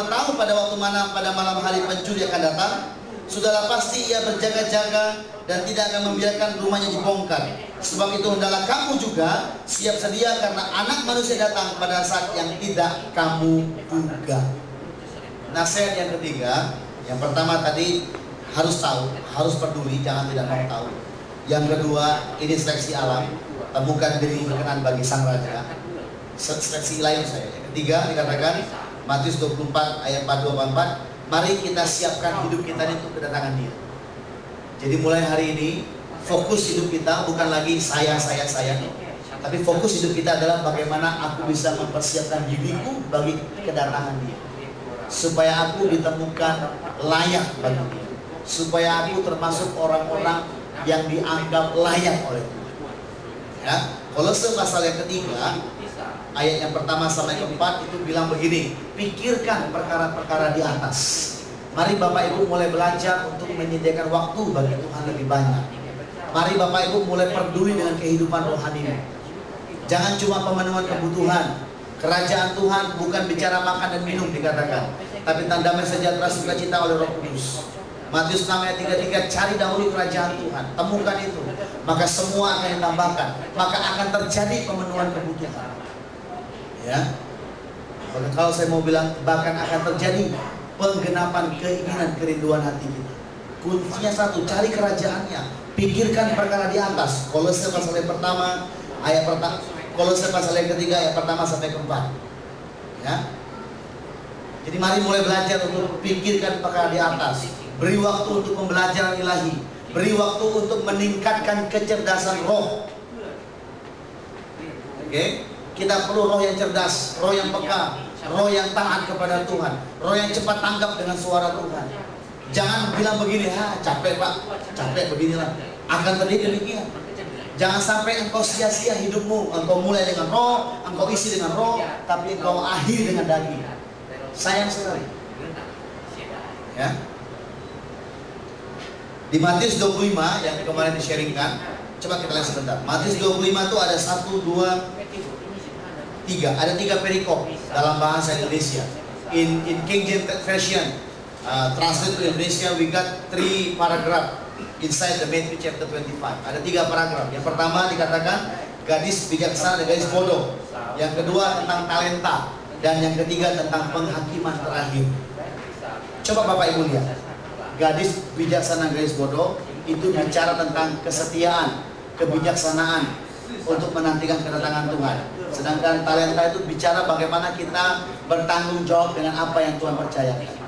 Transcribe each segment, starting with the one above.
tahu pada waktu mana pada malam hari pencuri akan datang, sudahlah pasti ia berjaga-jaga dan tidak akan membiarkan rumahnya dibongkar. Sebab itu hendaklah kamu juga siap sedia, karena anak manusia datang pada saat yang tidak kamu duga. Nasihat yang ketiga, yang pertama tadi harus tahu, harus peduli, jangan tidak mau tahu. Yang kedua, ini seleksi alam, temukan diri berkenan bagi sang raja. Seleksi ilahi saya. Yang ketiga dikatakan Matius 24 ayat 4-24, mari kita siapkan hidup kita untuk kedatangan Dia. Jadi mulai hari ini fokus hidup kita bukan lagi saya, tapi fokus hidup kita adalah bagaimana aku bisa mempersiapkan diriku bagi kedatangan Dia, supaya aku ditemukan layak bagi Dia, supaya aku termasuk orang-orang yang dianggap layak oleh Tuhan. Ya, Kolose pasal yang ketiga ayat yang pertama sampai keempat itu bilang begini, pikirkan perkara-perkara di atas. Mari Bapak Ibu mulai belajar untuk menyediakan waktu bagi Tuhan lebih banyak. Mari Bapak Ibu mulai peduli dengan kehidupan rohani. Jangan cuma pemenuhan kebutuhan. Kerajaan Tuhan bukan bicara makan dan minum dikatakan, tapi damai sejahtera sukacita oleh Roh Kudus. Matius 6 ayat 33, cari dahulu kerajaan Tuhan, temukan itu, maka semua akan ditambahkan, maka akan terjadi pemenuhan kebutuhan. Ya, bahkan kalau saya mau bilang, bahkan akan terjadi penggenapan keinginan kerinduan hati kita. Kuncinya satu, cari kerajaannya, pikirkan perkara di atas. Kolose pasal yang pertama ayat pertama, Kolose pasal yang ketiga ayat pertama sampai keempat. Ya, jadi mari mulai belajar untuk pikirkan perkara di atas. Beri waktu untuk pembelajaran ilahi, beri waktu untuk meningkatkan kecerdasan roh. Oke? Kita perlu roh yang cerdas, roh yang peka, roh yang taat kepada Tuhan, roh yang cepat tanggap dengan suara Tuhan. Jangan bilang begini, capek Pak, capek beginilah. Akan terjadi demikian. Jangan sampai engkau sia-sia hidupmu. Engkau mulai dengan roh, engkau isi dengan roh, tapi engkau akhiri dengan daging. Sayang sekali. Ya. Di Matius 25 yang kemarin di-sharingkan, coba kita lihat sebentar. Matius 25 itu ada 1, 2, 3. Ada 3 perikop dalam bahasa Indonesia. In King James Version, translate to Indonesia, we got 3 paragraph inside the Matthew chapter 25. Ada 3 paragraf. Yang pertama dikatakan gadis bijaksana dan gadis bodoh. Yang kedua tentang talenta, dan yang ketiga tentang penghakiman terakhir. Coba Bapak Ibu lihat. Gadis bijaksana, gadis bodoh itu bicara tentang kesetiaan, kebijaksanaan untuk menantikan kedatangan Tuhan. Sedangkan talenta itu bicara bagaimana kita bertanggung jawab dengan apa yang Tuhan percayakan.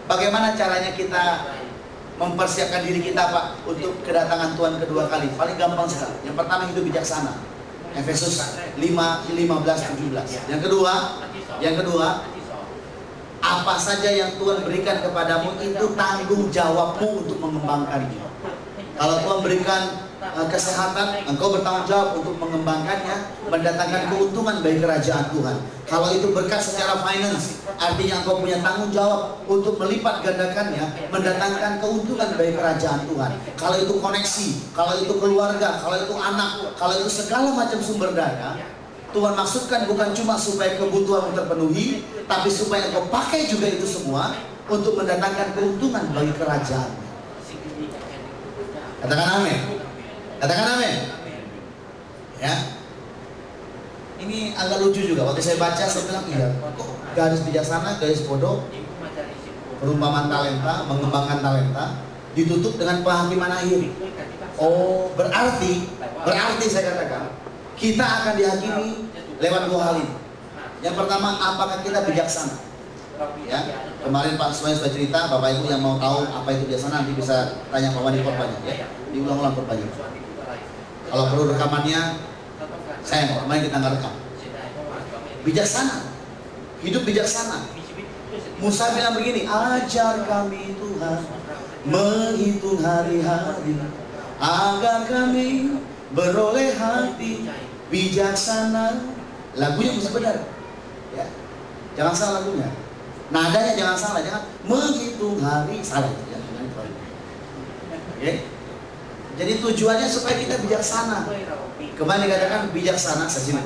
Bagaimana caranya kita mempersiapkan diri kita Pak untuk kedatangan Tuhan kedua kali? Paling gampang sekali. Yang pertama hidup bijaksana. Efesus 5:15-17. Yang kedua, apa saja yang Tuhan berikan kepadamu itu tanggung jawabmu untuk mengembangkannya. Kalau Tuhan berikan kesehatan, engkau bertanggung jawab untuk mengembangkannya, mendatangkan keuntungan bagi kerajaan Tuhan. Kalau itu berkat secara finance, artinya engkau punya tanggung jawab untuk melipat gandakannya, mendatangkan keuntungan bagi kerajaan Tuhan. Kalau itu koneksi, kalau itu keluarga, kalau itu anak, kalau itu segala macam sumber daya, Tuhan maksudkan bukan cuma supaya kebutuhan terpenuhi, tapi supaya engkau pakai juga itu semua untuk mendatangkan keuntungan bagi kerajaan. Katakan amin. Katakan amin. Ya. Ini agak lucu juga. Waktu saya baca, saya bilang iya. Kok gadis bijaksana, gadis bodoh, perumpamaan talenta, mengembangkan talenta, ditutup dengan penghakiman akhir. Oh, berarti saya katakan, kita akan dihakimi lewat 2 hal ini. Yang pertama, apakah kita bijaksana? Ya, kemarin Pak Suwai sudah cerita. Bapak Ibu yang mau tahu apa itu bijaksana nanti bisa tanya Pak Wani korbannya. Ya, diulang-ulang korbannya. Kalau perlu rekamannya, saya mau. Mari kita nggak rekam. Bijaksana, hidup bijaksana. Musa bilang begini, ajar kami Tuhan menghitung hari-hari agar kami beroleh hati bijaksana. Lagunya mesti benar, ya. Jangan salah lagunya. Nadanya jangan salah, jangan menghitung hari salah. Oke. Jadi tujuannya supaya kita bijaksana. Kemarin dikatakan bijaksana, saya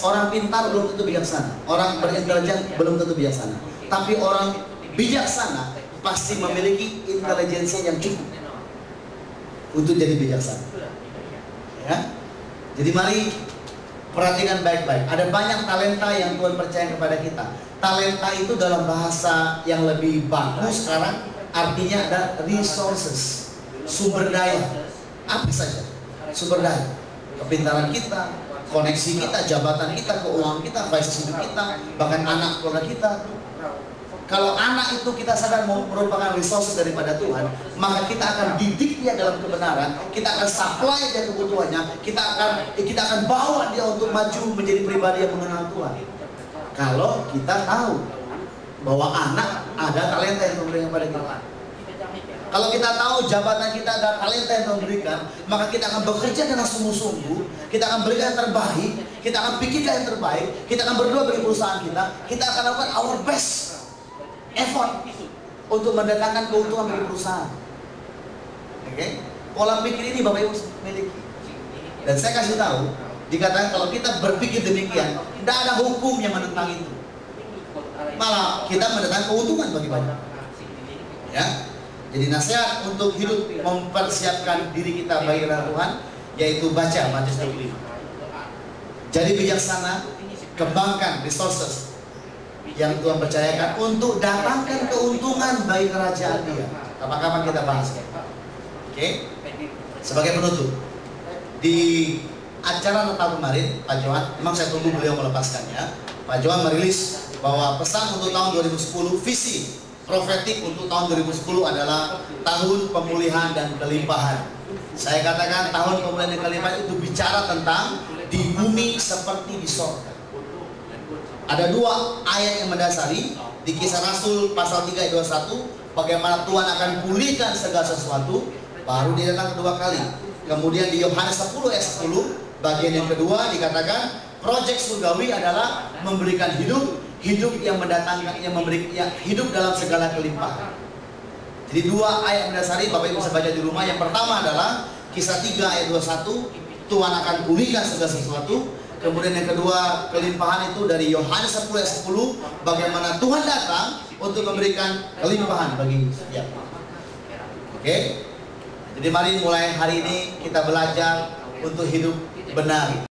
Orang pintar belum tentu bijaksana, orang berintelijen belum tentu bijaksana. Tapi orang bijaksana pasti memiliki intelijensi yang cukup untuk jadi bijaksana. Ya? Jadi mari perhatikan baik-baik. Ada banyak talenta yang Tuhan percaya kepada kita. Talenta itu dalam bahasa yang lebih bagus sekarang artinya ada resources, sumber daya. Apa saja sumber daya? Kepintaran kita, koneksi kita, jabatan kita, keuangan kita, fasilitas hidup kita, bahkan anak keluarga kita. Kalau anak itu kita sadar merupakan resources daripada Tuhan, maka kita akan didik dia dalam kebenaran, kita akan supply dia kebutuhannya, kita akan bawa dia untuk maju menjadi pribadi yang mengenal Tuhan. Kalau kita tahu bahwa anak ada talenta yang Tuhan berikan kepada kita. Kalau kita tahu jabatan kita ada talenta yang Tuhan berikan, maka kita akan bekerja dengan sungguh-sungguh, kita akan berikan yang terbaik, kita akan pikirkan yang terbaik, kita akan berdoa bagi perusahaan kita akan lakukan our best effort untuk mendatangkan keuntungan bagi perusahaan. Oke? Pola pikir ini Bapak Ibu miliki. Dan saya kasih tahu, dikatakan kalau kita berpikir demikian, tidak ada hukum yang menentang itu. Malah kita mendatangkan keuntungan bagi banyak. Ya? Jadi nasihat untuk hidup mempersiapkan diri kita bagi Tuhan, yaitu baca Matius 25. Jadi bijaksana, kembangkan resources yang Tuhan percayakan untuk datangkan keuntungan bagi kerajaan Dia. Kapan-kapan kita bahas. Oke? Sebagai penutup, di acara Natal kemarin, Pak Johan, memang saya tunggu beliau melepaskannya. Pak Johan merilis bahwa pesan untuk tahun 2010, visi profetik untuk tahun 2010 adalah tahun pemulihan dan kelimpahan. Saya katakan tahun pemulihan dan kelimpahan itu bicara tentang di bumi seperti di sorga. Ada dua ayat yang mendasari di Kisah Rasul pasal 3 ayat 21, bagaimana Tuhan akan pulihkan segala sesuatu, baru dia datang kedua kali. Kemudian di Yohanes 10 ayat 10, bagian yang kedua dikatakan proyek surgawi adalah memberikan hidup yang mendatangkan, hidup dalam segala kelimpahan. Jadi dua ayat mendasari, Bapak Ibu bisa baca di rumah. Yang pertama adalah Kisah 3 ayat 21, Tuhan akan pulihkan segala sesuatu. Kemudian yang kedua, kelimpahan itu dari Yohanes 10 ayat 10, bagaimana Tuhan datang untuk memberikan kelimpahan bagi setiap. Oke? Jadi mari mulai hari ini kita belajar untuk hidup benar.